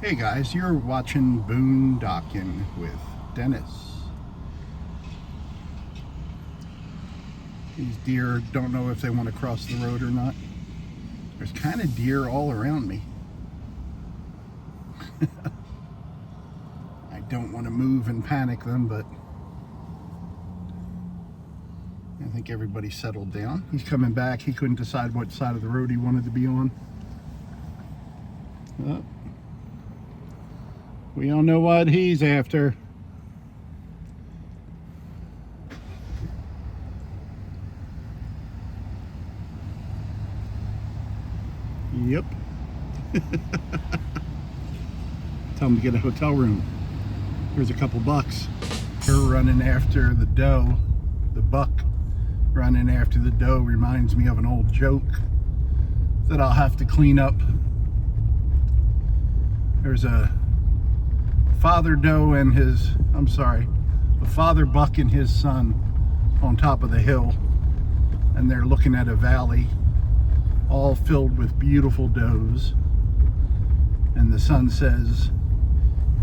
Hey guys, you're watching Boondocking with Dennis. These deer don't know if they want to cross the road or not. There's kind of deer all around me. I don't want to move and panic them, but I think everybody's settled down. He's coming back. He couldn't decide what side of the road he wanted to be on. Oh. We all know what he's after. Yep. Tell him to get a hotel room. Here's a couple bucks. They're running after the doe. The buck running after the doe reminds me of an old joke that I'll have to clean up. There's a father doe and a father buck and his son on top of the hill, and they're looking at a valley all filled with beautiful does, and the son says,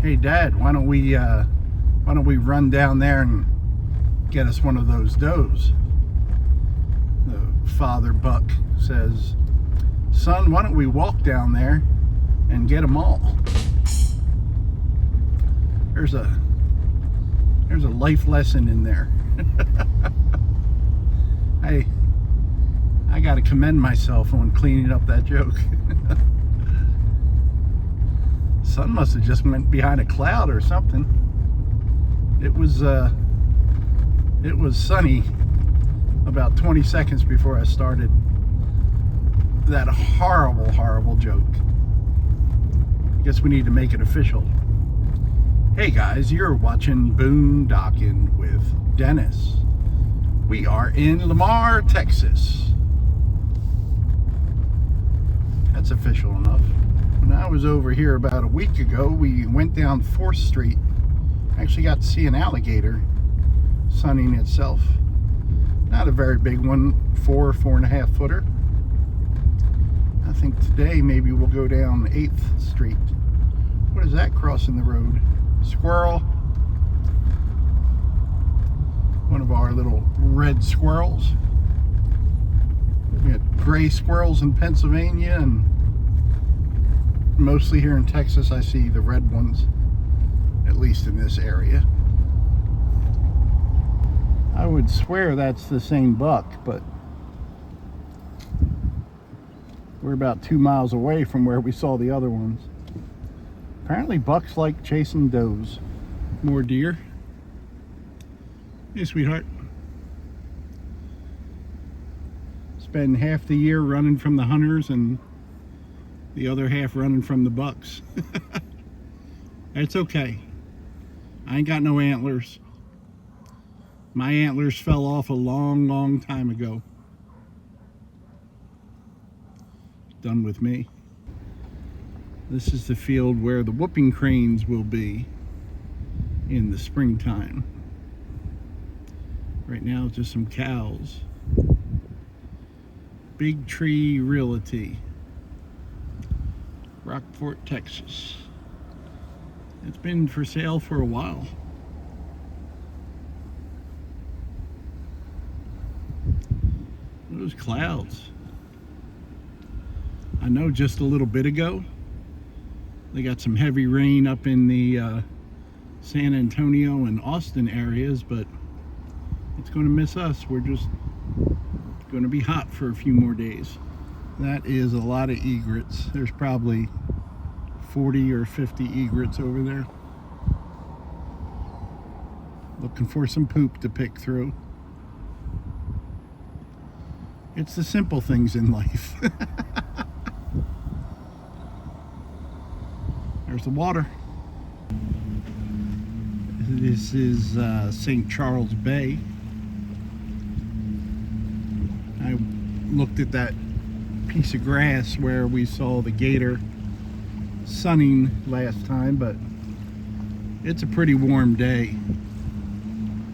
"Hey Dad, why don't we run down there and get us one of those does?" The father buck says, "Son, why don't we walk down there and get them all?" There's a life lesson in there. I got to commend myself on cleaning up that joke. Sun must have just went behind a cloud or something. It was sunny about 20 seconds before I started that horrible joke. I guess we need to make it official. Hey guys, you're watching Boondocking with Dennis. We are in Lamar, Texas. That's official enough. When I was over here about a week ago, we went down 4th Street. Actually got to see an alligator sunning itself. Not a very big one, 4.5 footer. I think today maybe we'll go down 8th Street. What is that crossing the road? Squirrel. One of our little red squirrels. We got gray squirrels in Pennsylvania, and mostly here in Texas I see the red ones, at least in this area. I would swear that's the same buck, but we're about 2 miles away from where we saw the other ones. Apparently bucks like chasing does. More deer. Hey, sweetheart. Spend half the year running from the hunters and the other half running from the bucks. It's okay. I ain't got no antlers. My antlers fell off a long time ago. Done with me. This is the field where the whooping cranes will be in the springtime. Right now it's just some cows. Big Tree Realty, Rockport, Texas. It's been for sale for a while. Those clouds. I know just a little bit ago they got some heavy rain up in the San Antonio and Austin areas, but it's going to miss us. We're just going to be hot for a few more days. That is a lot of egrets. There's probably 40 or 50 egrets over there. Looking for some poop to pick through. It's the simple things in life. There's the water. This is St. Charles Bay. I looked at that piece of grass where we saw the gator sunning last time, but it's a pretty warm day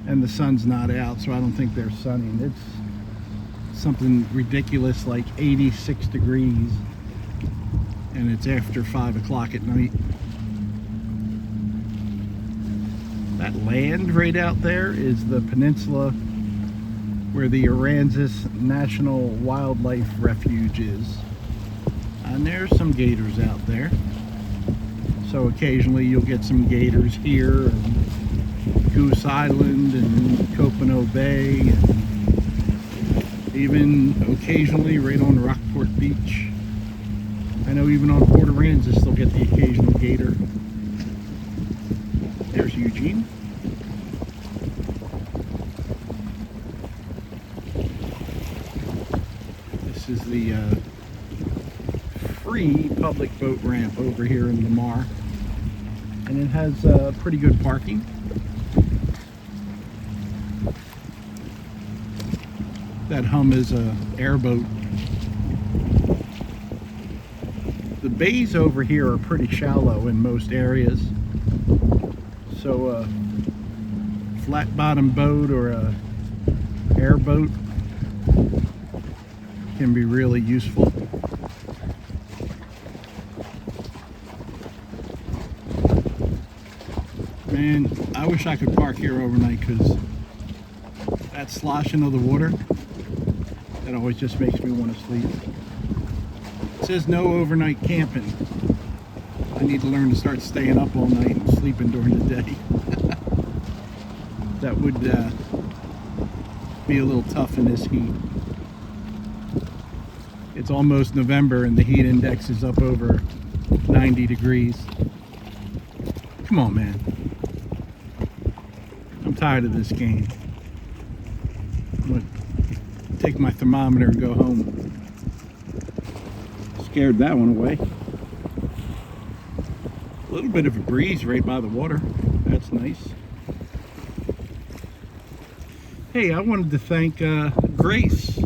and the sun's not out, so I don't think they're sunning. It's something ridiculous like 86 degrees, and it's after 5 o'clock at night. land right out there is the peninsula where the Aransas National Wildlife Refuge is. And there's some gators out there. So occasionally you'll get some gators here, and Goose Island and Copano Bay, and even occasionally right on Rockport Beach. I know even on Port Aransas they'll get the occasional gator. There's Eugene. This is the free public boat ramp over here in Lamar, and it has pretty good parking. That hum is a airboat. The bays over here are pretty shallow in most areas, so a flat bottom boat or a airboat can be really useful. Man, I wish I could park here overnight, because that sloshing of the water, that always just makes me want to sleep. It says no overnight camping. I need to learn to start staying up all night and sleeping during the day. That would be a little tough in this heat. It's almost November and the heat index is up over 90 degrees. Come on, man. I'm tired of this game. I'm gonna take my thermometer and go home. Scared that one away. A little bit of a breeze right by the water. That's nice. Hey, I wanted to thank Grace.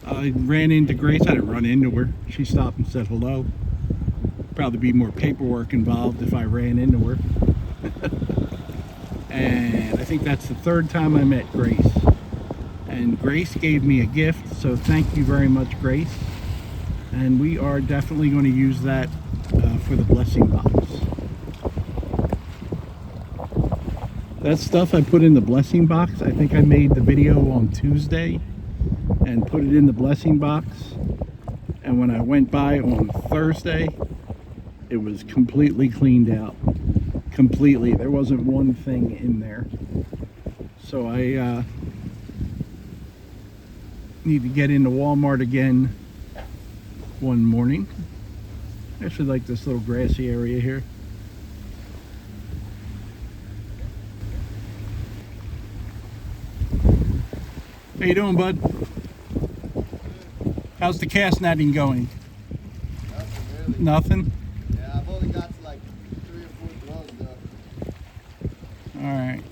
I ran into Grace. I didn't run into her. She stopped and said hello. Probably be more paperwork involved if I ran into her. And I think that's the third time I met Grace. And Grace gave me a gift, so thank you very much, Grace. And we are definitely going to use that for the blessing box. That stuff I put in the blessing box, I think I made the video on Tuesday and put it in the blessing box. And when I went by on Thursday, it was completely cleaned out. Completely. There wasn't one thing in there. So I need to get into Walmart again one morning. I actually like this little grassy area here. How you doing, bud? How's the cast netting going? Nothing really. Nothing? Yeah, I've only got like 3 or 4 draws though. Alright.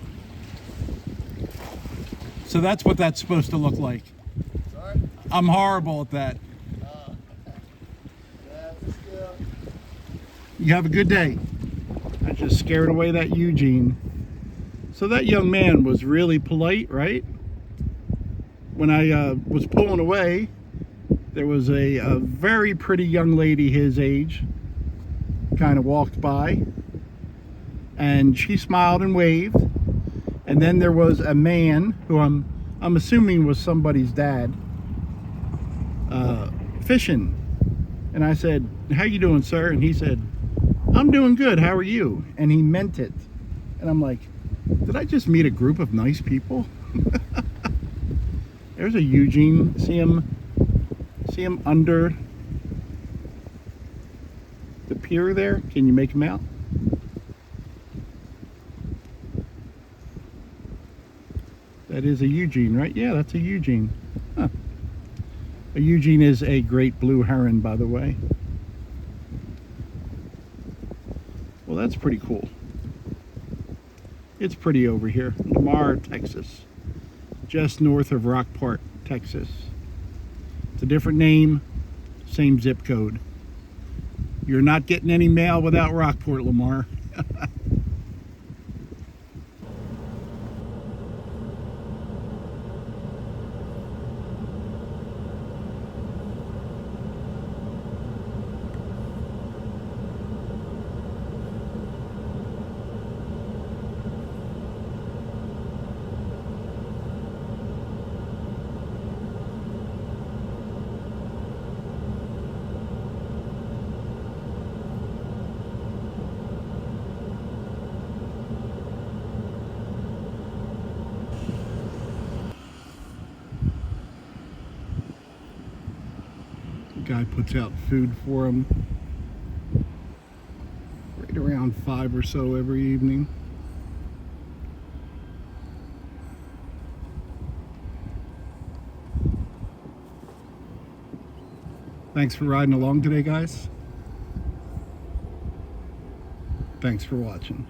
So that's what that's supposed to look like. Sorry? I'm horrible at that. Yeah, it's a skill. You have a good day. I just scared away that Eugene. So that young man was really polite, right? When I was pulling away, there was a very pretty young lady his age kind of walked by, and she smiled and waved. And then there was a man who I'm assuming was somebody's dad, fishing. And I said, "How you doing, sir?" And he said, "I'm doing good. How are you?" And he meant it. And I'm like, did I just meet a group of nice people? There's a Eugene. See him under the pier there? Can you make him out? That is a Eugene, right? Yeah, that's a Eugene. Huh. A Eugene is a great blue heron, by the way. Well, that's pretty cool. It's pretty over here. Lamar, Texas. Just north of Rockport, Texas. It's a different name, same zip code. You're not getting any mail without Rockport, Lamar. Guy puts out food for them right around 5 or so every evening. Thanks for riding along today, guys. Thanks for watching.